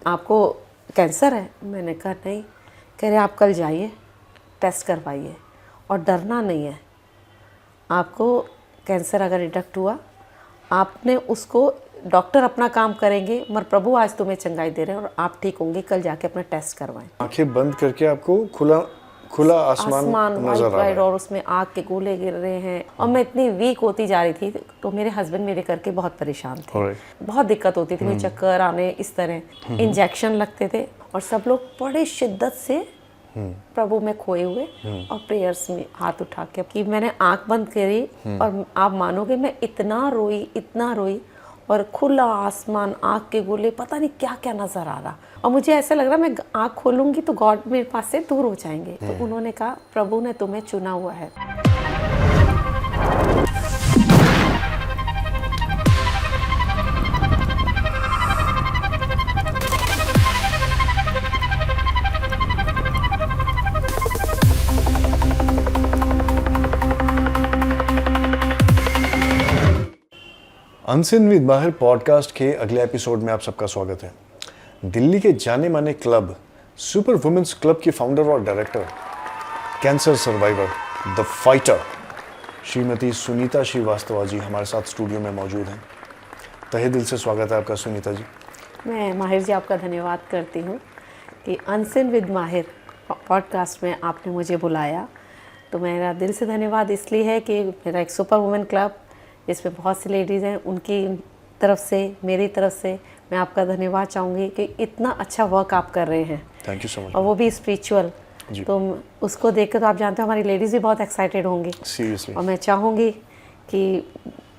आपको कैंसर है? मैंने कहा नहीं। कह रहे आप कल जाइए, टेस्ट करवाइए और डरना नहीं है। आपको कैंसर अगर डिटेक्ट हुआ, आपने उसको, डॉक्टर अपना काम करेंगे मगर प्रभु आज तुम्हें चंगाई दे रहे हैं और आप ठीक होंगे। कल जाके अपना टेस्ट करवाएं। आंखें बंद करके आपको खुला खुला आसमान नजर आ रहा है और उसमें आग के गोले गिर रहे हैं और मैं इतनी वीक होती जा रही थी तो मेरे हस्बैंड मेरे करके बहुत परेशान थे। बहुत दिक्कत होती थी, मुझे चक्कर आने, इस तरह इंजेक्शन लगते थे और सब लोग बड़े शिद्दत से प्रभु में खोए हुए और प्रेयर्स में हाथ उठा के कि मैंने आंख बंद करी और आप मानोगे मैं इतना रोई और खुला आसमान, आँख के गोले, पता नहीं क्या क्या नज़र आ रहा और मुझे ऐसा लग रहा मैं आँख खोलूंगी तो गॉड मेरे पास से दूर हो जाएंगे। तो उन्होंने कहा प्रभु ने तुम्हें चुना हुआ है। अनसिन विद माहिर पॉडकास्ट के अगले एपिसोड में आप सबका स्वागत है। दिल्ली के जाने माने क्लब सुपर वुमेन्स क्लब की फाउंडर और director, cancer survivor, the fighter Shrimati Sunita Srivastava ji हमारे साथ स्टूडियो में मौजूद हैं। तहे दिल से स्वागत है आपका सुनीता जी। मैं माहिर जी आपका धन्यवाद करती हूँ कि अनसिन विद माहिर पॉडकास्ट में आपने मुझे बुलाया। तो मेरा दिल से धन्यवाद इसलिए है कि मेरा एक सुपर वुमेन क्लब जिसमें बहुत सी लेडीज़ हैं, उनकी तरफ से, मेरी तरफ से मैं आपका धन्यवाद चाहूँगी कि इतना अच्छा वर्क आप कर रहे हैं। Thank you so much. और वो भी स्पिरिचुअल, तो उसको देखकर तो आप जानते हो हमारी लेडीज़ भी बहुत एक्साइटेड होंगी। सीरियसली। और मैं चाहूँगी कि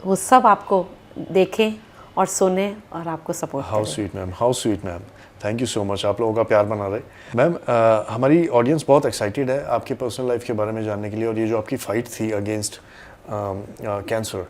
वो सब आपको देखें और सुने और आपको सपोर्ट करें। How sweet ma'am, how sweet ma'am. Thank you so much, आप लोगों का प्यार बना रहे। मैम, हमारी ऑडियंस बहुत एक्साइटेड है आपके पर्सनल लाइफ के बारे में जानने के लिए, और ये जो आपकी फ़ाइट थी अगेंस्ट कैंसर,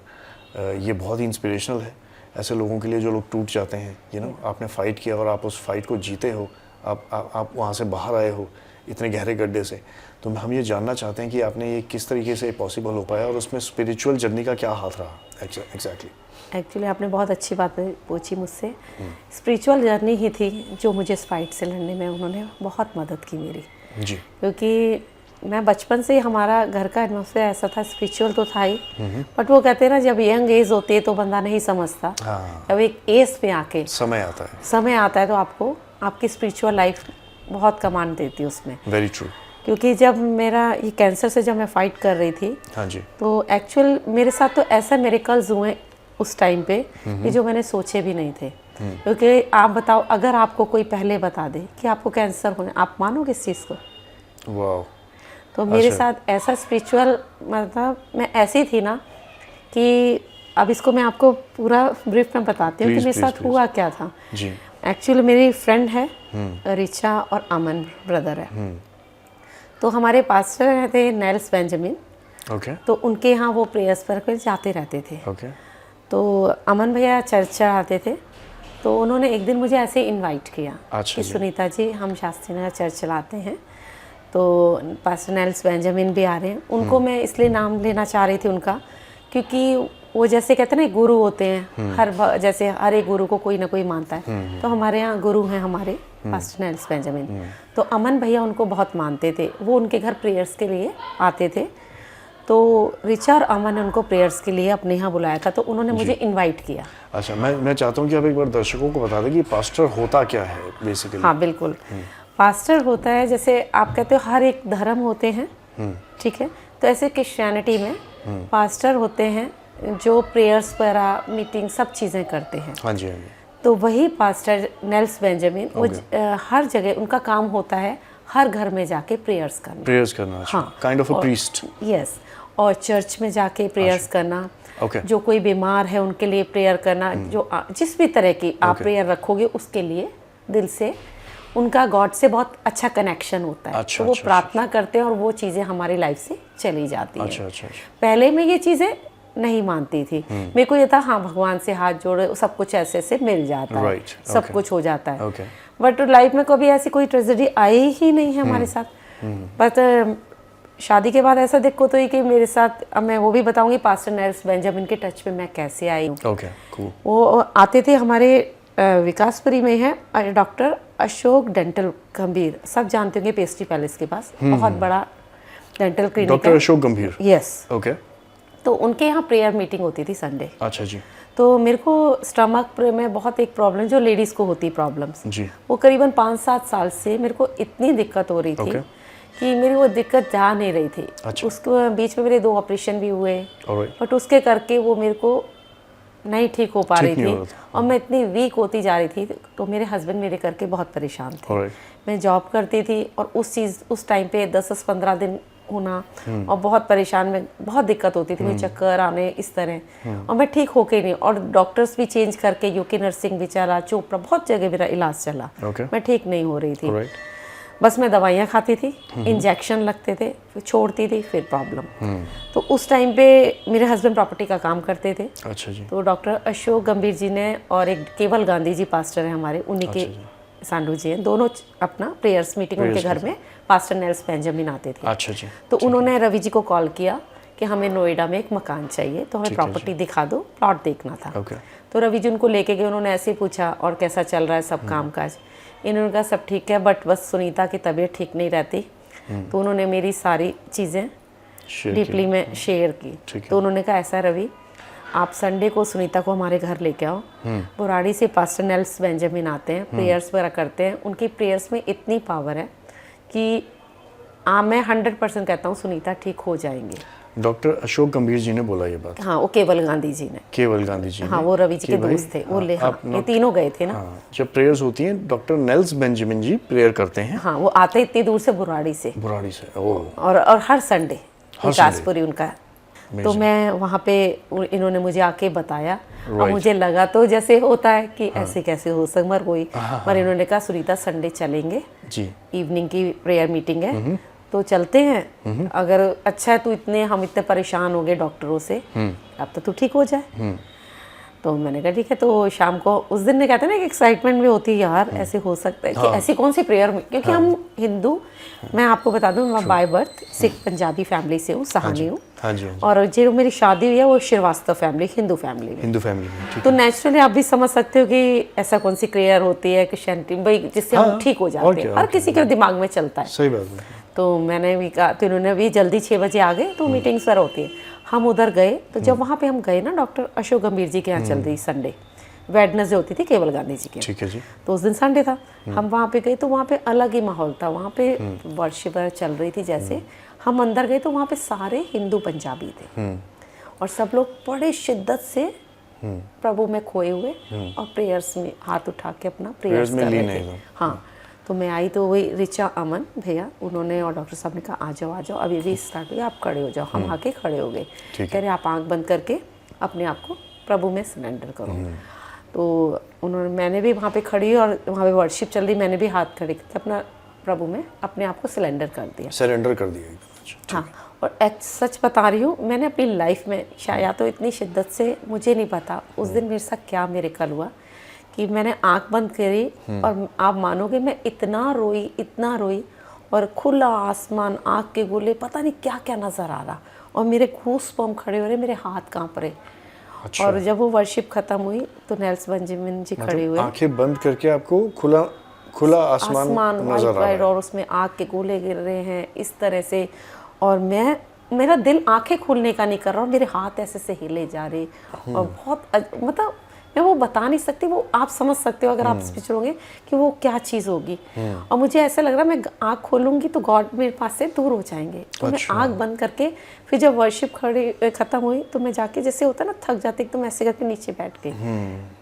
ये बहुत ही इंस्पिरेशनल है ऐसे लोगों के लिए जो लोग टूट जाते हैं। आपने फ़ाइट किया और आप उस फाइट को जीते हो, आप वहाँ से बाहर आए हो इतने गहरे गड्ढे से। तो हम ये जानना चाहते हैं कि आपने ये किस तरीके से पॉसिबल हो पाया और उसमें स्पिरिचुअल जर्नी का क्या हाथ रहा एग्जैक्टली। एक्चुअली आपने बहुत अच्छी बात पूछी मुझसे। स्पिरिचुअल जर्नी ही थी जो मुझे इस फाइट से लड़ने में उन्होंने बहुत मदद की मेरी जी। क्योंकि मैं बचपन से ही, हमारा घर का एटमॉस्फेयर ऐसा था, स्पिरिचुअल तो था ही, बट वो कहते हैं ना जब यंग एज होती है तो बंदा नहीं समझता। जब एक एज पे आके समय आता है तो आपको आपकी स्पिरिचुअल लाइफ बहुत कमांड देती है उसमें। Very true. क्योंकि जब मेरा ये कैंसर से जब मैं फाइट कर रही थी, हाँ जी, तो एक्चुअल मेरे साथ तो ऐसा मिरेकल्स हुए उस टाइम पे कि जो मैंने सोचे भी नहीं थे। क्योंकि आप बताओ, अगर आपको कोई पहले बता दे कि आपको कैंसर होने, आप मानोगे इस चीज़ को? वाह। तो मेरे साथ ऐसा स्पिरिचुअल, मतलब मैं ऐसी थी ना कि अब इसको मैं आपको पूरा ब्रीफ में बताती हूँ कि मेरे साथ हुआ क्या था जी। एक्चुअली मेरी फ्रेंड है रिचा और अमन ब्रदर है। तो हमारे पास्टर रहते नेल्स बेंजामिन। तो उनके यहाँ वो प्रेयर्स पर जाते रहते थे। तो अमन भैया चर्च आते थे, तो उन्होंने एक दिन मुझे ऐसे इनवाइट किया कि सुनीता जी हम शास्त्री नगर चर्च चलाते हैं, तो पास्टर नेल्स बेंजामिन भी आ रहे हैं। उनको मैं इसलिए नाम लेना चाह रही थी उनका, क्योंकि वो जैसे कहते हैं ना गुरु होते हैं, जैसे हर एक गुरु को कोई ना कोई मानता है, तो हमारे यहाँ गुरु हैं हमारे पास्टर नेल्स बेंजामिन। तो अमन भैया उनको बहुत मानते थे, वो उनके घर प्रेयर्स के लिए आते थे। तो रिचा और अमन ने उनको प्रेयर्स के लिए अपने यहाँ बुलाया था, तो उन्होंने मुझे इनवाइट किया। अच्छा, मैं चाहता हूँ कि आप एक बार दर्शकों को बता दें कि पास्टर होता क्या है बेसिकली। हाँ बिल्कुल। पास्टर होता है, जैसे आप कहते हो हर एक धर्म होते हैं, ठीक है, तो ऐसे क्रिश्चियनिटी में पास्टर होते हैं जो प्रेयर्स वगैरह, मीटिंग, सब चीज़ें करते हैं। हाँ जी, हाँ जी। तो वही पास्टर नेल्स बेंजामिन, वो हर जगह उनका काम होता है हर घर में जाके प्रेयर्स करना। हाँ, kind of a priest. Yes. और चर्च में जाके प्रेयर्स करना, जो कोई बीमार है उनके लिए प्रेयर करना, जो जिस भी तरह की आप प्रेयर रखोगे उसके लिए दिल से उनका गॉड से बहुत अच्छा कनेक्शन होता है। तो वो प्रार्थना करते हैं और वो चीज़ें हमारी लाइफ से चली जाती हैं। पहले मैं ये चीज़ें नहीं मानती थी, मेरे को ये था हाँ भगवान से हाथ जोड़े सब कुछ ऐसे से मिल जाता है, सब कुछ हो जाता है। बट लाइफ में कभी ऐसी कोई ट्रेजेडी आई ही नहीं है हमारे साथ। बट शादी के बाद ऐसा दिक्कत हुई कि मेरे साथ, अब मैं वो भी बताऊंगी पास्टर नेल्स बेंजामिन के टच में मैं कैसे आई हूँ। cool. वो आते थे हमारे विकासपुरी में है डॉक्टर अशोक डेंटल गंभीर, सब जानते होंगे पेस्ट्री पैलेस के पास बहुत बड़ा डेंटल क्लिनिक है। डॉक्टर अशोक गंभीर। यस। ओके। तो उनके यहाँ प्रेयर मीटिंग होती थी संडे। अच्छा जी। तो मेरे को स्टमक में बहुत एक प्रॉब्लम जो लेडीज़ को होती प्रॉब्लम्स, जी। वो करीबन 5-7 साल से मेरे को इतनी दिक्कत हो रही थी कि मेरी वो दिक्कत जा नहीं रही थी। अच्छा। उसके बीच में मेरे 2 ऑपरेशन भी हुए, Alright. बट उसके करके वो मेरे को नहीं ठीक हो पा रही थी और मैं इतनी वीक होती जा रही थी। तो मेरे हस्बैंड मेरे करके बहुत परेशान थे। Alright. मैं जॉब करती थी और उस टाइम पे 10-15 दिन होना और बहुत परेशान में बहुत दिक्कत होती थी, मुझे चक्कर आने इस तरह, और मैं ठीक होके नहीं, और डॉक्टर्स भी चेंज करके यूके नर्सिंग भी चला, चोपड़ा, बहुत जगह मेरा इलाज चला। मैं ठीक नहीं हो रही थी। बस मैं दवाइयाँ खाती थी, इंजेक्शन लगते थे, फिर छोड़ती थी, फिर प्रॉब्लम। तो उस टाइम पे मेरे हस्बैंड प्रॉपर्टी का काम करते थे। अच्छा जी। तो डॉक्टर अशोक गंभीर जी ने और एक केवल गांधी जी पास्टर हैं हमारे, उन्हीं के सांडू जी हैं, दोनों अपना प्रेयर्स मीटिंग उनके घर में पास्टर नेल्स बेंजामिन आते थे। अच्छा जी। तो उन्होंने रवि जी को कॉल किया कि हमें नोएडा में एक मकान चाहिए, तो हमें प्रॉपर्टी दिखा दो, प्लॉट देखना था। तो रवि जी उनको लेके गए, उन्होंने ऐसे ही पूछा और कैसा चल रहा है सब काम काज। इन्होंने कहा सब ठीक है, बट बस सुनीता की तबीयत ठीक नहीं रहती। तो उन्होंने मेरी सारी चीज़ें डीपली में शेयर की। तो उन्होंने कहा ऐसा रवि, आप संडे को सुनीता को हमारे घर लेके आओ। बुराड़ी से पास्टर नेल्स बेंजामिन आते हैं, प्रेयर्स वगैरह करते हैं, उनकी प्रेयर्स में इतनी पावर है कि मैं 100% कहता हूँ सुनीता ठीक हो जाएंगे। डॉक्टर अशोक गंभीर जी ने बोला ये बात? हाँ, वो केवल गांधी जी ने। केवल गांधी जी हाँ, वो रवि जी के दोस्त थे, वो ये तीनों गए थे ना। हाँ, जब प्रेयर्स होती हैं डॉक्टर नेल्स बेंजामिन जी प्रेयर करते हैं। हाँ, वो आते इतनी दूर से, बुराड़ी से। और हर संडे विकासपुरी उनका। तो मैं वहाँ पे इन्होंने मुझे आके बताया और मुझे लगा तो जैसे होता है कि ऐसे कैसे हो सकता कोई, पर इन्होंने कहा सुनीता संडे चलेंगे जी, इवनिंग की प्रेयर मीटिंग है, तो चलते हैं। अगर अच्छा है, हम इतने परेशान हो गए डॉक्टरों से, अब तो तू ठीक हो जाए। तो मैंने कहा ठीक है। तो शाम को उस दिन ने कहते हैं ना कि एक्साइटमेंट में होती है यार, ऐसे हो सकता है कि ऐसी कौन सी प्रेयर में, क्योंकि हम हिंदू, मैं आपको बता दूं मैं by birth Sikh Punjabi family से हूँ, सहानी हूँ, और जो मेरी शादी हुई है वो श्रीवास्तव फैमिली, हिंदू फैमिली में। तो नेचुरली आप भी समझ सकते हो कि ऐसा कौन सी प्रेयर होती है क्रिश्चियनिटी भाई जिससे हम ठीक हो जाते हैं, हर किसी के दिमाग में चलता है। सही बात है। तो मैंने भी कहा, तो इन्होंने भी जल्दी 6 बजे आ गए, तो मीटिंग्स वगैरह होती है। हम उधर गए, तो जब वहाँ पे हम गए ना, डॉक्टर अशोक गंभीर जी के यहाँ चल रही संडे, वेडनेसडे होती थी केवल गांधी जी के, ठीक है जी। तो उस दिन संडे था, हम वहाँ पे गए, तो वहाँ पे अलग ही माहौल था। वहाँ पे वर्शिप चल रही थी, जैसे हम अंदर गए तो वहाँ पे सारे हिंदू पंजाबी थे और सब लोग बड़े शिद्दत से प्रभु में खोए हुए और प्रेयर्स में हाथ उठा के अपना प्रेयर्स कर रहे थे। हाँ, तो मैं आई तो वही रिचा अमन भैया, उन्होंने और डॉक्टर साहब ने कहा आ जाओ, अभी भी स्टार्ट हो गया, आप खड़े हो जाओ। हम आके खड़े हो गए, कह रहे आप आंख बंद करके अपने आप को प्रभु में सरेंडर करो। तो मैंने भी वहाँ पे खड़ी और वहाँ पे वर्शिप चल रही, मैंने भी हाथ खड़े करके अपना प्रभु में अपने आप को सरेंडर कर दिया। हाँ, और सच बता रही हूँ, मैंने अपनी लाइफ में शायद तो इतनी शिद्दत से, मुझे नहीं पता उस दिन मेरे साथ क्या मिरेकल हुआ कि मैंने आंख बंद करी और आप मानोगे मैं इतना रोई और खुला आसमान, आँख के गोले, पता नहीं क्या क्या नज़र आ रहा, और मेरे गूज़बम्प खड़े हो रहे, मेरे हाथ कांप रहे। अच्छा। और जब वो वर्शिप खत्म हुई तो नेल्स बेंजामिन जी खड़े हुए, आंखें बंद करके आपको खुला आसमान नजर आ रहा है और उसमें आग के गोले गिर रहे हैं इस तरह से, और मेरा दिल आंखें खोलने का नहीं कर रहा और मेरे हाथ ऐसे से हिले जा रहे, और बहुत मतलब मैं वो बता नहीं सकती, वो आप समझ सकते हो अगर आप स्पिरिचुअल होंगे कि वो क्या चीज़ होगी। और मुझे ऐसा लग रहा मैं आँख खोलूँगी तो गॉड मेरे पास से दूर हो जाएंगे। तो मैं आँख बंद करके फिर जब वर्शिप ख़त्म हुई तो मैं जाके, जैसे होता है ना थक जाते एकदम ऐसे करके नीचे बैठ गई।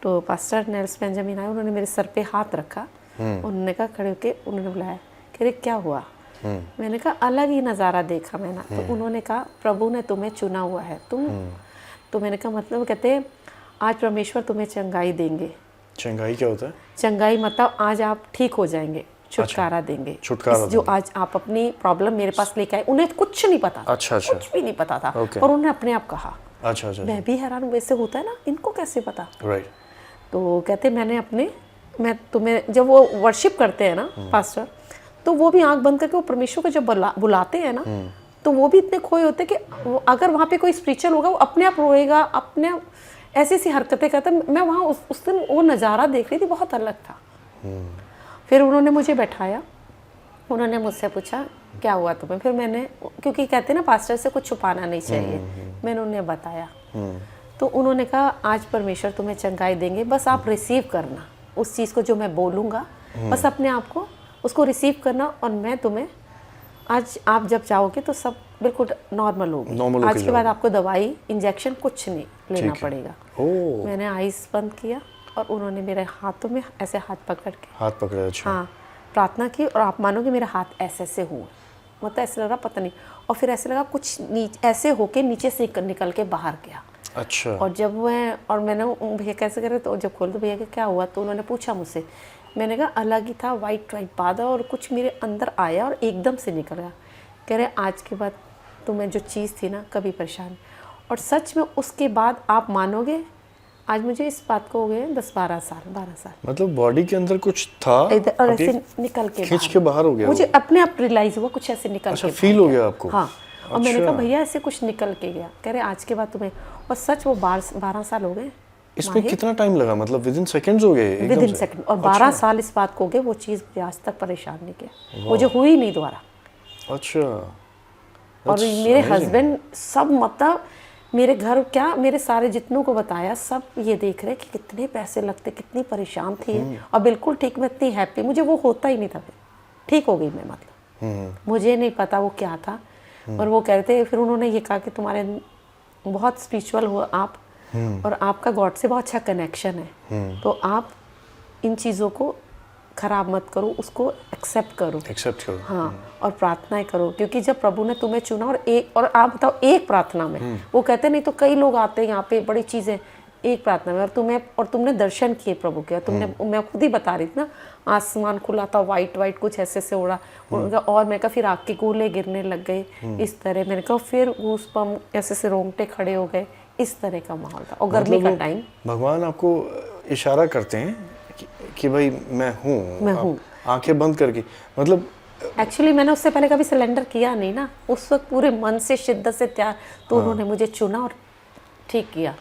तो पास्टर नेल्स बेंजामिन आए, उन्होंने मेरे सर पे हाथ रखा, उन्होंने कहा खड़े होके, उन्होंने बुलाया, कह रहे क्या हुआ? मैंने कहा अलग ही नज़ारा देखा मैंने। तो उन्होंने कहा प्रभु ने तुम्हें चुना हुआ है, तो मैंने कहा मतलब, कहते आज परमेश्वर तुम्हें चंगाई देंगे। चंगाई क्या होता है? चंगाई मतलब आज आप ठीक हो जाएंगे, छुटकारा देंगे। छुटकारा जो आज आप अपनी प्रॉब्लम मेरे पास लेके आए, उन्हें कुछ नहीं पता था। अच्छा। कुछ भी नहीं पता था, और उन्होंने अपने आप कहा। अच्छा। मैं भी हैरान, वैसे होता है ना, इनको कैसे पता? राइट। तो कहते मैं तुम्हें, जब वो वर्शिप करते हैं ना पास्टर, तो वो भी आंख बंद करके वो परमेश्वर को जब बुलाते हैं ना, तो वो भी इतने खोए होते कि अगर वहाँ पे कोई स्पिरिचुअल होगा वो अपने आप रोएगा, अपने आप ऐसी हरकतें करता। मैं वहाँ उस दिन वो नज़ारा देख रही थी, बहुत अलग था। फिर उन्होंने मुझे बैठाया, उन्होंने मुझसे पूछा क्या हुआ तुम्हें। फिर मैंने, क्योंकि कहते हैं ना पास्टर से कुछ छुपाना नहीं चाहिए, मैंने उन्हें बताया। तो उन्होंने कहा आज परमेश्वर तुम्हें चंगाई देंगे, बस आप रिसीव करना उस चीज़ को जो मैं बोलूँगा, बस अपने आप को उसको रिसीव करना, और मैं तुम्हें आज आप जब जाओगे तो सब बिल्कुल नॉर्मल होगी। आज के बाद आपको दवाई इंजेक्शन कुछ नहीं लेना पड़ेगा। मैंने आइस बंद किया और उन्होंने मेरे हाथों में ऐसे हाथ पकड़ा। अच्छा। हाँ, प्रार्थना की, और आप मानोगे मेरा हाथ ऐसे हुआ, मतलब ऐसे लगा पता नहीं, और फिर ऐसे लगा कुछ ऐसे होके नीचे से निकल के बाहर गया। अच्छा। और जब मैंने भैया कैसे करे, तो जब खोल तो भैया का क्या हुआ, तो उन्होंने पूछा मुझसे, मैंने कहा अलग ही था, वाइट बादल, और कुछ मेरे अंदर आया और एकदम से निकल गया। कह रहे आज के बाद तुम्हें जो चीज़ थी ना कभी परेशान। और सच में उसके बाद आप मानोगे, आज मुझे इस बात को हो गए 12 साल। मतलब बॉडी के अंदर कुछ था और ऐसे निकल के खींच के बाहर हो गया, मुझे अपने आप रियलाइज हुआ कुछ ऐसे निकल के फील हो गया आपको? हाँ। और मैंने कहा भैया ऐसे कुछ निकल के गया। कह रहे आज के बाद तुम्हें, और सच वो 12 साल हो गए। इसमें कितना टाइम लगा, मतलब विदिन सेकंड्स हो गए? Within second. और 12 साल इस बात को हो गए, वो चीज़ आज तक परेशान नहीं किया, मुझे हुई नहीं दोबारा। अच्छा। और मेरे हस्बैंड सब, मतलब मेरे घर क्या, मेरे सारे जितनों को बताया, सब ये देख रहे कि कितने पैसे लगते, कितनी परेशान थी, और बिल्कुल ठीक, मैं इतनी हैप्पी, मुझे वो होता ही नहीं था, ठीक हो गई मैं, मतलब मुझे नहीं पता वो क्या था। और वो कहते, फिर उन्होंने ये कहा कि तुम्हारे बहुत स्पिरिचुअल हो आप, और आपका गॉड से बहुत अच्छा कनेक्शन है, तो आप इन चीज़ों को खराब मत करो, उसको एक्सेप्ट करो। हाँ, और प्रार्थनाएं करो, क्योंकि जब प्रभु ने तुम्हें चुना, और आप बताओ एक प्रार्थना में, वो कहते नहीं तो कई लोग आते हैं यहाँ पे बड़ी चीज़ें, एक प्रार्थना में, और तुमने दर्शन किए प्रभु के, तुमने, मैं खुद ही बता रही थी ना, आसमान खुला था, वाइट कुछ ऐसे से उड़ा, और मैं कहा फिर आग के गोले गिरने लग गए, इस तरह, मैंने कहा फिर उस पर ऐसे से रोंगटे खड़े हो गए, इस तरह का माहौल था। और गर्मी का टाइम, भगवान आपको इशारा करते हैं कि भाई मैं हूँ, आंखें बंद करके, मतलब एक्चुअली मैंने उससे पहले कभी सिलेंडर किया नहीं ना, उस वक्त पूरे मन से शिद्दत से तैयार, तो उन्होंने मुझे चुना और ठीक किया।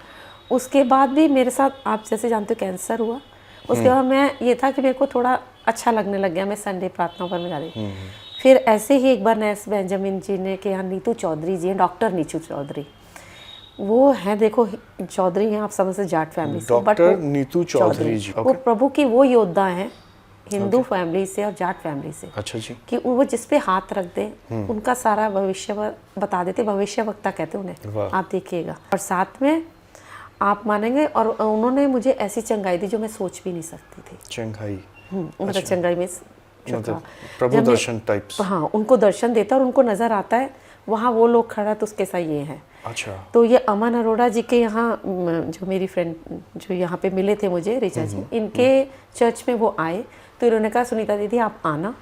उसके बाद भी मेरे साथ, आप जैसे जानते हो, कैंसर हुआ। उसके बाद मैं, ये था कि मेरे को थोड़ा अच्छा लगने लग गया, मैं संडे प्रार्थना पर में जा रही। फिर ऐसे ही एक बार नेल्स बेंजामिन जी ने के यहाँ नीतू चौधरी जी हैं, डॉक्टर नीतू चौधरी, वो हैं, देखो चौधरी हैं, आप समझ से जाट फैमिली से, डॉक्टर नीतू चौधरी जी, वो प्रभु की वो योद्धा हैं, हिंदू फैमिली से और जाट फैमिली से। अच्छा जी। कि वो जिस पे हाथ रख दे उनका सारा भविष्य बता देते, भविष्य वक्ता कहते उन्हें, आप देखिएगा। और साथ में आप मानेंगे, और उन्होंने मुझे ऐसी चंगाई दी जो मैं सोच भी नहीं सकती थी। चंगाई मतलब चंगाई में प्रभु दर्शन टाइप्स। हाँ, उनको दर्शन देता है और उनको नजर आता है वहाँ वो लोग खड़ा, तो उसके साथ ये है। अच्छा। तो ये अमन अरोड़ा जी के यहाँ, जो मेरी फ्रेंड जो यहाँ पे मिले थे मुझे, ऋचा जी, इनके चर्च में वो आए, तो इन्होंने कहा सुनीता दीदी आप आना,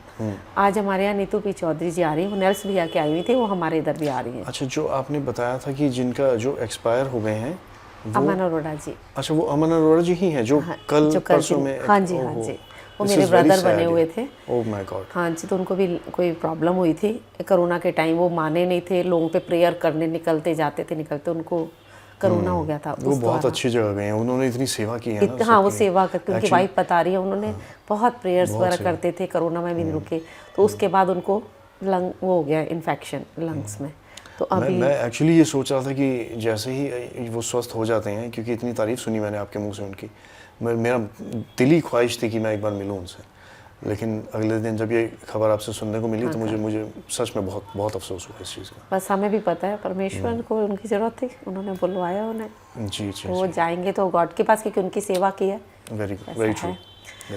आज हमारे यहाँ नीतू पी चौधरी जी आ रही है, वो नेल्स भैया के आई हुई थी, वो हमारे इधर भी आ रही है। अच्छा, जो आपने बताया था कि जिनका जो एक्सपायर हो गए हैं, अमन अरोड़ा जी। अच्छा, वो अमन अरोड़ा जी ही हैं जो कल परसों में? हाँ जी, हाँ जी, वो मेरे ब्रदर बने हुए थे। Oh my God. हाँ जी, तो उनको भी कोई प्रॉब्लम हुई थी कोरोना के टाइम, वो माने नहीं थे, लोगों पे प्रेयर करने निकलते जाते थे, उनको कोरोना हो गया था। वो बहुत अच्छी जगह गए हैं, उन्होंने इतनी सेवा की है ना। हाँ, वो सेवा करके, उनकी वाइफ बता रही है, उन्होंने बहुत प्रेयर्स वगैरह करते थे, कोरोना में भी नहीं रुके, तो उसके बाद उनको लंग वो हो गया इन्फेक्शन लंग्स में। तो अभी मैं एक्चुअली ये सोच रहा था कि जैसे ही वो स्वस्थ हो जाते हैं, क्योंकि इतनी तारीफ सुनी मैंने आपके मुंह से उनकी, मेरा दिली ख्वाहिश थी कि मैं एक बार मिलूं उनसे, लेकिन अगले दिन जब ये खबर आपसे सुनने को मिली, तो मुझे सच में बहुत बहुत अफसोस हुआ इस चीज़ का। बस हमें भी पता है परमेश्वर को उनकी ज़रूरत थी, उन्होंने बुलवाया उन्हें। जी जी, वो जाएंगे तो गॉड के पास, क्योंकि उनकी सेवा की है। Very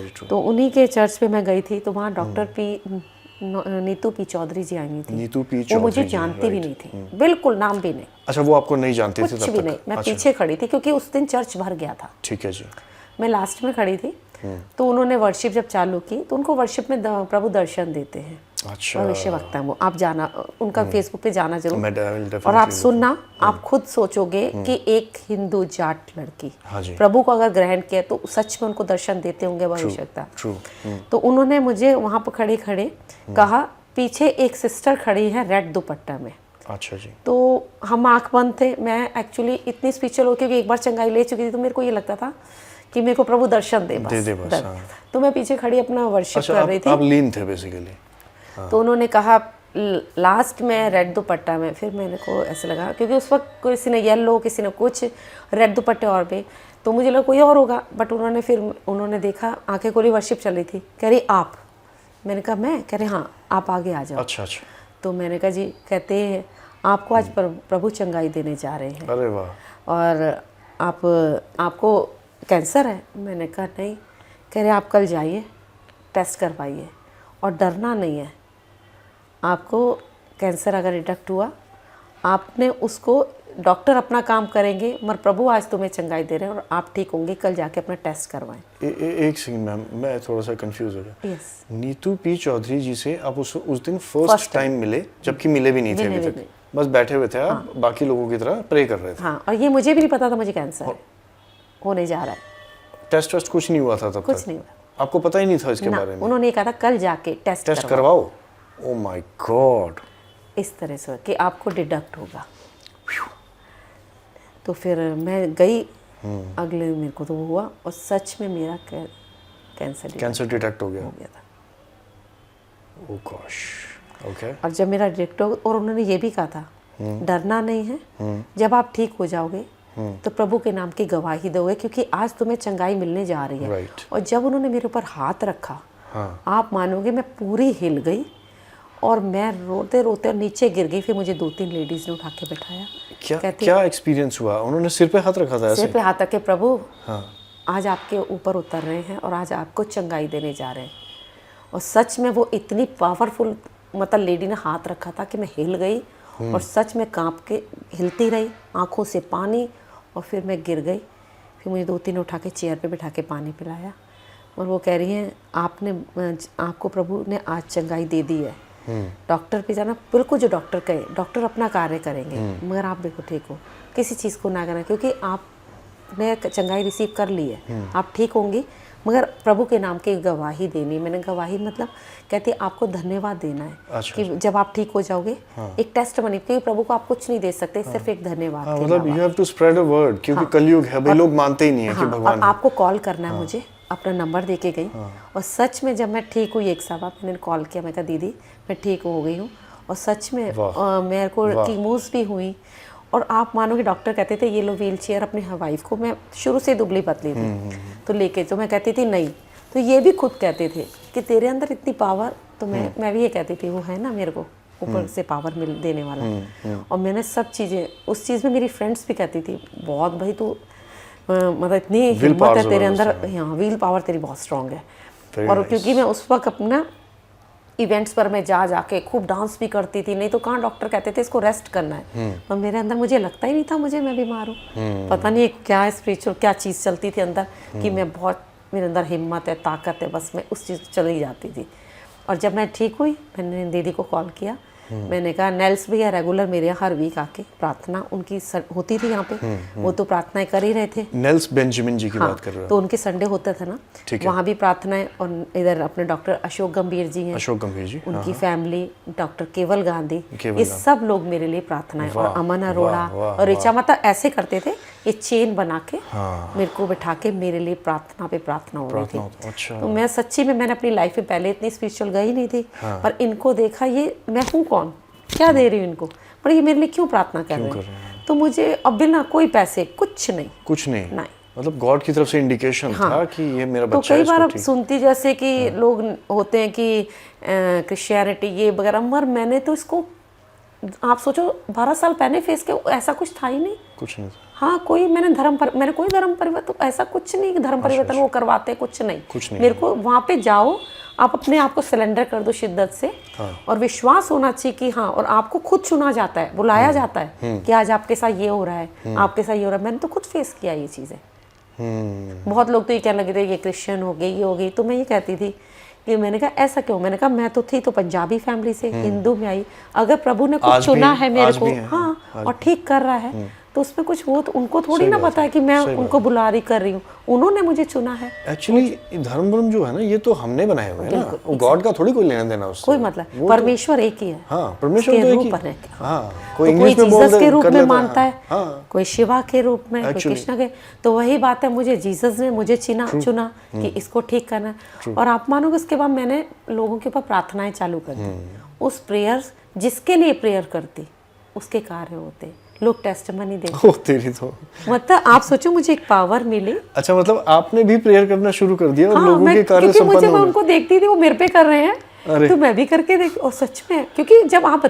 true. तो उन्हीं के चर्च पे मैं गई थी, तो वहाँ डॉक्टर नीतू पी चौधरी जी आई हुई थी। नीतू पी चौधरी, वो मुझे जानती भी नहीं थी, बिल्कुल नाम भी नहीं। अच्छा, वो आपको नहीं जानती थी? कुछ भी नहीं, मैं पीछे खड़ी थी, क्योंकि उस दिन चर्च भर गया था। ठीक है जी। मैं लास्ट में खड़ी थी, तो उन्होंने वर्शिप जब चालू की, तो उनको वर्शिप में प्रभु दर्शन देते हैं। अच्छा। भविष्य वक्ता है वो, आप जाना उनका फेसबुक पे जाना जरूर, और आप मैं सुनना, आप खुद सोचोगे कि एक हिंदू जाट लड़की हाँ जी, प्रभु को अगर ग्रहण किया तो सच में उनको दर्शन देते होंगे भविष्य वक्ता। तो उन्होंने मुझे वहाँ पर खड़े खड़े कहा, पीछे एक सिस्टर खड़ी है रेड दुपट्टा में। अच्छा जी। तो हम आंख बंद थे, मैं एक्चुअली इतनी स्पिरिचुअल हो, क्योंकि एक बार चंगाई ले चुकी थी, तो मेरे को ये लगता था कि मेरे को प्रभु दर्शन दे बस, दे बस, हाँ। तो मैं पीछे खड़ी अपना वर्शिप अच्छा, कर रही थी। आप लीन थे बेसिकली। तो उन्होंने कहा लास्ट में रेड दुपट्टा में, फिर मैंने को ऐसे लगा क्योंकि उस वक्त किसी ने येलो, किसी ने कुछ रेड दुपट्टे और पे, तो मुझे लगा कोई और होगा, बट उन्होंने देखा, आंखें खोली, वर्शिप चल रही थी, कह रही आप, मैंने कहा मैं, कह रहे हाँ आप आगे आ जाओ। अच्छा अच्छा। तो मैंने कहा जी, कहते हैं आपको आज प्रभु चंगाई देने जा रहे हैं। अरे वाह। और आपको कैंसर है? मैंने कहा नहीं। कह रहे आप कल जाइए, टेस्ट करवाइए और डरना नहीं है। आपको कैंसर अगर डिटेक्ट हुआ, आपने उसको, डॉक्टर अपना काम करेंगे, मगर प्रभु आज तुम्हें चंगाई दे रहे हैं और आप ठीक होंगे, कल जाके अपना टेस्ट करवाएं। एक सेकंड मैम, मैं थोड़ा सा कंफ्यूज हो गया। यस। नीतू पी चौधरी जी से आप उस दिन फर्स्ट टाइम मिले, जबकि मिले भी नहीं थे अभी तक, बस बैठे हुए थे आप, बाकी लोगों की तरह प्रे कर रहे थे। हाँ, और ये मुझे भी नहीं पता था मुझे कैंसर है, होने जा रहा है। टेस्ट कुछ नहीं हुआ था तब तक? कुछ नहीं हुआ। आपको पता ही नहीं था इसके बारे में? उन्होंने कहा था कल जाके टेस्ट करवाओ। Oh my God. इस तरह से कि आपको डिडक्ट होगा। तो फिर मैं गई, अगले मेरे को तो वो हुआ, और सच में मेरा कैंसर डिटेक्ट हो गया था। ओह गॉश। ओके। और जब मेरा डिटेक्ट हो, और उन्होंने ये भी कहा था डरना नहीं है, जब आप ठीक हो जाओगे तो प्रभु के नाम की गवाही दोगे, क्योंकि आज तुम्हें चंगाई मिलने जा रही है। और जब उन्होंने मेरे ऊपर हाथ रखा, आप मानोगे मैं पूरी हिल गई और मैं रोते रोते नीचे गिर गई। फिर मुझे 2-3 लेडीज ने उठा के बैठाया। क्या एक्सपीरियंस हुआ? उन्होंने सिर पे हाथ रखा था ऐसे? सिर पे हाथ रखे, प्रभु आज आपके ऊपर उतर रहे हैं और आज आपको चंगाई देने जा रहे हैं। और सच में वो इतनी पावरफुल, मतलब लेडी ने हाथ रखा था कि मैं हिल गई, और सच में कांप के हिलती रही, आंखों से पानी, और फिर मैं गिर गई। फिर मुझे 2-3 उठा के चेयर पे बिठा के पानी पिलाया, और वो कह रही हैं आपको प्रभु ने आज चंगाई दे दी है। डॉक्टर पे जाना, बिल्कुल जो डॉक्टर कहे, डॉक्टर अपना कार्य करेंगे, मगर आप बिल्कुल ठीक हो, किसी चीज़ को ना करना, क्योंकि आपने चंगाई रिसीव कर ली है, आप ठीक होंगी, मगर प्रभु के नाम की गवाही देनी। मैंने गवाही मतलब कहती है आपको धन्यवाद देना है। अच्छा, कि जब आप ठीक हो जाओगे, एक टेस्ट बनी, क्योंकि प्रभु को आप कुछ नहीं दे सकते, सिर्फ एक धन्यवाद। मतलब you have to spread a word, क्योंकि कलयुग है भाई, लोग मानते ही नहीं है कि भगवान है। आपको कॉल करना है। मुझे अपना नंबर दे के गई, और सच में जब मैं ठीक हुई, एक साहब मैंने कॉल किया, मैं कहा दीदी मैं ठीक हो गई हूँ, और सच में मेरे को कीमोस भी हुई। और आप मानोगे डॉक्टर कहते थे ये लो व्हील चेयर अपनी वाइफ को, मैं शुरू से दुबली पतली थी तो लेके, तो मैं कहती थी नहीं, तो ये भी खुद कहते थे कि तेरे अंदर इतनी पावर, तो मैं भी ये कहती थी वो है ना मेरे को ऊपर से पावर मिल देने वाला। और मैंने सब चीज़ें, उस चीज़ में मेरी फ्रेंड्स भी कहती थी बहुत भाई तू मतलब इतनी हिम्मत है तेरे अंदर, हाँ व्हील पावर तेरी बहुत स्ट्रांग है। और क्योंकि मैं उस वक्त अपना इवेंट्स पर मैं जाके खूब डांस भी करती थी, नहीं तो कहाँ डॉक्टर कहते थे इसको रेस्ट करना है, पर मेरे अंदर मुझे लगता ही नहीं था मैं बीमार हूँ। पता नहीं क्या स्पिरिचुअल क्या चीज़ चलती थी अंदर कि मैं बहुत, मेरे अंदर हिम्मत है, ताकत है, बस मैं उस चीज़ चली जाती थी। और जब मैं ठीक हुई, मैंने दीदी को कॉल किया, मैंने कहा नेल्स भैया रेगुलर मेरे यहाँ हर वीक आके प्रार्थना उनकी होती थी यहाँ पे, वो तो प्रार्थनाएं कर ही रहे थे। नेल्स बेंजामिन जी की बात कर रहे हो? तो उनके संडे होता था ना, वहाँ भी प्रार्थनाएं। और इधर अपने डॉक्टर अशोक गंभीर जी हैं, अशोक गंभीर जी, उनकी फैमिली, डॉक्टर केवल गांधी, ये सब लोग मेरे लिए प्रार्थनाएं, और अमन अरोड़ा और ऋचा माता ऐसे करते थे, ये चेन बना के मेरे को बिठा के मेरे लिए प्रार्थना पे प्रार्थना हो रही थी। अच्छा। तो मैं सच्ची में, मैंने अपनी लाइफ में पहले इतनी स्पिरिचुअल गई नहीं थी, पर इनको देखा, ये मैं हूँ कौन, क्या दे रही हूँ इनको, पर ये मेरे लिए क्यों प्रार्थना कर रहे हैं। तो मुझे अब बिना कोई पैसे कुछ नहीं, मतलब गॉड की तरफ से इंडिकेशन था कि ये मेरा बच्चा है। तो कई बार अब सुनती जैसे कि लोग होते हैं कि क्रिश्चियनिटी ये वगैरह, मगर मैंने तो इसको, आप सोचो 12 साल पहले फेस के, ऐसा कुछ था ही नहीं, कुछ नहीं। हाँ कोई मैंने कोई धर्म परिवर्तन, ऐसा कुछ नहीं, धर्म परिवर्तन वो करवाते कुछ नहीं। मेरे को वहाँ पे जाओ, आप अपने आप को सिलेंडर कर दो शिद्दत से, और विश्वास होना चाहिए कि हाँ, और आपको खुद चुना जाता है, बुलाया जाता है कि आज आपके साथ ये हो रहा है, आपके साथ ये हो रहा है। मैंने तो खुद फेस किया ये चीज़ें। बहुत लोग तो ये कहने लगे थे ये क्रिश्चियन हो गई, ये हो गई, तो मैं ये कहती थी कि, मैंने कहा ऐसा क्यों, मैंने कहा मैं तो थी तो पंजाबी फैमिली से, हिंदू में आई, अगर प्रभु ने कुछ चुना है मेरे को, हाँ, और ठीक कर रहा है, तो उसमें कुछ वो तो उनको थोड़ी ना पता है कि मैं उनको बुला रही कर रही हूँ, उन्होंने मुझे चुना है। एक्चुअली धर्म जो है ना, ये तो हमने बनाए हुए हैं ना, गॉड का थोड़ी कोई लेना देना उससे, कोई मतलब परमेश्वर एक ही है। हाँ, परमेश्वर तो एक ही है। हाँ, कोई इंग्लिश में बोल दे, के रूप में मानता है, हाँ, कोई शिवा के रूप में, कोई कृष्णा के। तो वही बात है, मुझे जीसस ने मुझे चुना कि इसको ठीक करना है। और आप मानोगे उसके बाद मैंने लोगों के ऊपर प्रार्थनाएं चालू कर दी। उस प्रेयर, जिसके लिए प्रेयर करती उसके कार्य होते, लोग टेस्टिमनी देते। तेरी तो मतलब आप सोचो, मुझे एक पावर मिली। अच्छा, मतलब आपने भी प्रेयर करना शुरू कर दिया और हाँ, लोगों के कार्य संपन्न हो गए। मैं उनको देखती थी, वो मेरे पे कर रहे हैं, तो मैं भी करके देख। और सच में, क्योंकि जब आप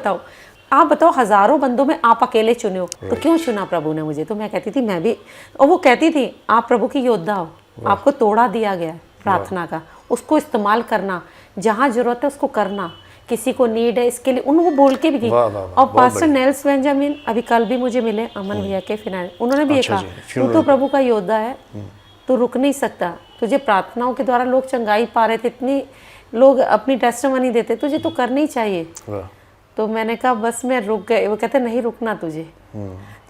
बताओ हजारों बंदों में आप अकेले चुने हो, तो क्यों चुना प्रभु ने मुझे? तो मैं कहती थी मैं भी, और वो कहती थी आप प्रभु की योद्धा हो, आपको तोड़ा दिया गया प्रार्थना का, उसको इस्तेमाल करना, जहाँ जरूरत है उसको करना, किसी को नीड है इसके लिए उनको बोल के भी की। और पास्टर नेल्स बेंजामिन अभी कल भी मुझे मिले, अमन भैया के फिनांस, उन्होंने भी कहा तू तो प्रभु का योद्धा है, तू रुक नहीं सकता, तुझे प्रार्थनाओं के द्वारा लोग चंगाई पा रहे थे, इतनी लोग अपनी टेस्टिमनी देते, तुझे तो करनी चाहिए। तो मैंने कहा बस मैं रुक गए। वो कहते नहीं रुकना तुझे।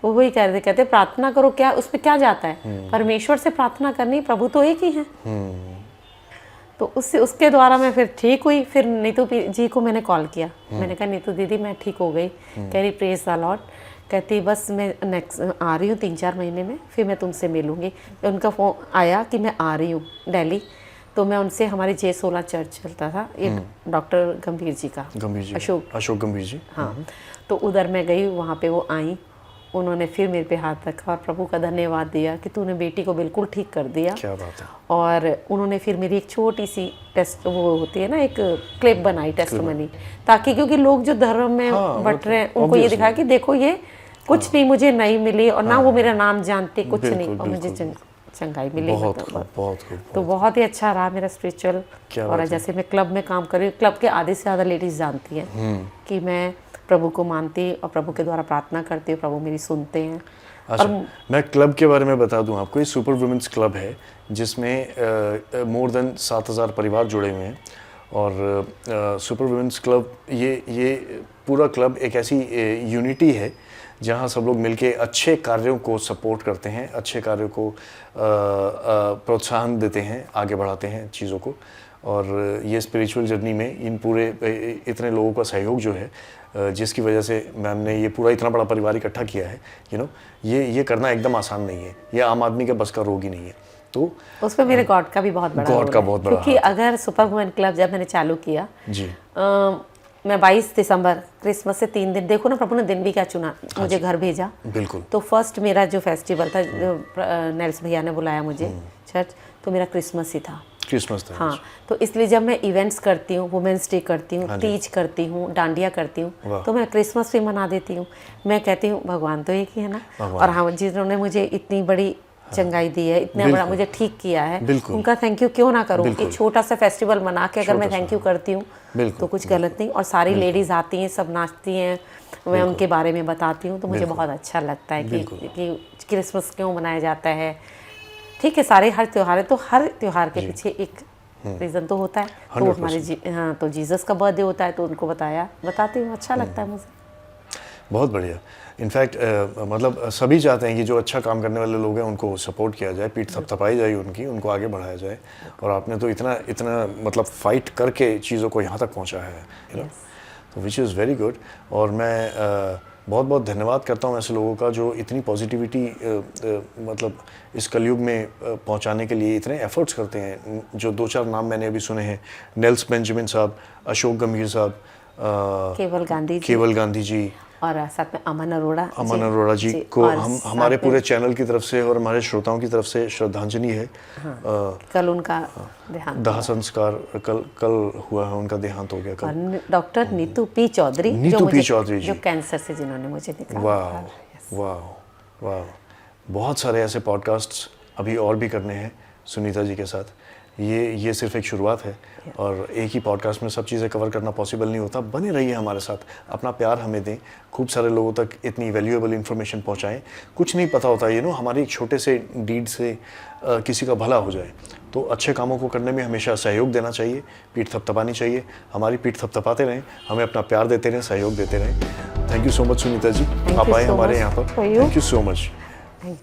तो वही कह रहे थे, कहते प्रार्थना करो, क्या उसमें क्या जाता है, परमेश्वर से प्रार्थना करनी, प्रभु तो एक ही है। तो उसके द्वारा मैं फिर ठीक हुई। फिर नीतू जी को मैंने कॉल किया, मैंने कहा नीतू दीदी मैं ठीक हो गई। कह रही प्रेज द लॉर्ड, कहती बस मैं नेक्स्ट आ रही हूँ 3-4 महीने में, फिर मैं तुमसे मिलूंगी। उनका फ़ोन आया कि मैं आ रही हूँ दिल्ली, तो मैं उनसे, हमारे J16 चर्च चलता था, एक डॉक्टर गंभीर जी का, अशोक गंभीर जी, हाँ, तो उधर मैं गई, वहाँ पे वो आई, उन्होंने फिर मेरे पे हाथ रखा और प्रभु का धन्यवाद दिया कि तूने बेटी को बिल्कुल ठीक कर दिया। क्या बात है। और उन्होंने फिर मेरी एक छोटी सी टेस्ट, वो होती है ना, एक क्लिप बनाई टेस्टिमनी, ताकि क्योंकि लोग जो धर्म में बट रहे हैं उनको ये दिखाया कि देखो ये कुछ नहीं, मुझे नहीं मिली और ना वो मेरा नाम जानते, कुछ नहीं, और मुझे चंगाई मिली। बहुत तो बहुत ही अच्छा रहा मेरा स्पिरिचुअल। और जैसे मैं क्लब में काम कर रही हूँ, क्लब के आधे से ज़्यादा लेडीज जानती हैं कि मैं प्रभु को मानती और प्रभु के द्वारा प्रार्थना करती हूँ, प्रभु मेरी सुनते हैं। अच्छा, मैं क्लब के बारे में बता दूं आपको, ये सुपर वुमेन्स क्लब है जिसमें मोर देन 7000 परिवार जुड़े हुए हैं। और सुपर वुमेन्स क्लब, ये पूरा क्लब एक ऐसी यूनिटी है जहां सब लोग मिलके अच्छे कार्यों को सपोर्ट करते हैं, अच्छे कार्यों को प्रोत्साहन देते हैं, आगे बढ़ाते हैं चीज़ों को। और ये स्पिरिचुअल जर्नी में इन पूरे इतने लोगों का सहयोग जो है, जिसकी वजह से मैम ने ये पूरा इतना बड़ा परिवार इकट्ठा किया है, ये करना एकदम आसान नहीं है, ये आम आदमी के बस का रोग ही नहीं है। तो उसमें मेरे गॉड का भी बहुत बड़ा गॉड का बहुत बड़ा, क्योंकि अगर सुपर वुमेन क्लब जब मैंने चालू किया जी, मैं 22 दिसंबर क्रिसमस से 3 दिन, देखो ना प्रभु ने दिन भी क्या चुना, मुझे घर भेजा। बिल्कुल। तो फर्स्ट मेरा जो फेस्टिवल था, जो नेल्स भैया ने बुलाया मुझे चर्च, तो मेरा क्रिसमस ही था। क्रिसमस था। हाँ, तो इसलिए जब मैं इवेंट्स करती हूँ, वुमेन्स डे करती हूँ, तीज करती हूँ, डांडिया करती हूँ, तो मैं क्रिसमस भी मना देती हूँ। मैं कहती हूँ भगवान तो एक ही है ना, और हाँ, जिन्होंने मुझे इतनी बड़ी चंगाई दी है, इतना बड़ा मुझे ठीक किया है, उनका थैंक यू क्यों ना करूँ। एक छोटा सा फेस्टिवल मना के अगर मैं थैंक यू करती हूँ तो कुछ गलत नहीं। और सारी लेडीज आती हैं, सब नाचती हैं, मैं उनके बारे में बताती हूँ, तो मुझे बहुत अच्छा लगता है कि क्रिसमस क्यों मनाया जाता है। ठीक है, सारे हर त्यौहार है, तो हर त्यौहार के पीछे एक रीज़न तो होता है। तो हमारे हाँ, तो जीसस का बर्थडे होता है, तो उनको बताती हूँ, अच्छा लगता है मुझे। बहुत बढ़िया। इनफैक्ट मतलब सभी चाहते हैं कि जो अच्छा काम करने वाले लोग हैं उनको सपोर्ट किया जाए, पीठ थपथपाई जाए उनको आगे बढ़ाया जाए। और आपने तो इतना मतलब फाइट करके चीज़ों को यहाँ तक पहुँचाया है, तो विच इज़ वेरी गुड। और मैं बहुत बहुत धन्यवाद करता हूँ ऐसे लोगों का जो इतनी पॉजिटिविटी मतलब इस कलयुग में पहुँचाने के लिए इतने एफर्ट्स करते हैं। जो 2-4 नाम मैंने अभी सुने हैं, नेल्स बेंजामिन साहब, अशोक गंभीर साहब, केवल गांधी जी, और साथ में अमन अरोड़ा जी को हमारे पूरे चैनल की तरफ से और हमारे श्रोताओं की तरफ से श्रद्धांजलि है। कल उनका दाह संस्कार कल हुआ है, उनका देहांत हो गया कल। डॉक्टर नीतू पी चौधरी जो कैंसर से जिन्होंने मुझे निकाला। वाह वाह वाह। बहुत सारे ऐसे पॉडकास्ट्स अभी और भी करने हैं सुनीता जी के साथ, ये सिर्फ एक शुरुआत है और एक ही पॉडकास्ट में सब चीज़ें कवर करना पॉसिबल नहीं होता। बने रहिए हमारे साथ, अपना प्यार हमें दें, खूब सारे लोगों तक इतनी वैल्यूएबल इन्फॉर्मेशन पहुंचाएं। कुछ नहीं पता होता हमारी एक छोटे से डीड से किसी का भला हो जाए। तो अच्छे कामों को करने में हमेशा सहयोग देना चाहिए, पीठ थपथपानी चाहिए। हमारी पीठ थपथपाते रहें, हमें अपना प्यार देते रहें, सहयोग देते रहें। Thank you so much Sunita ji, आप आए हमारे यहाँ पर। Thank you so much.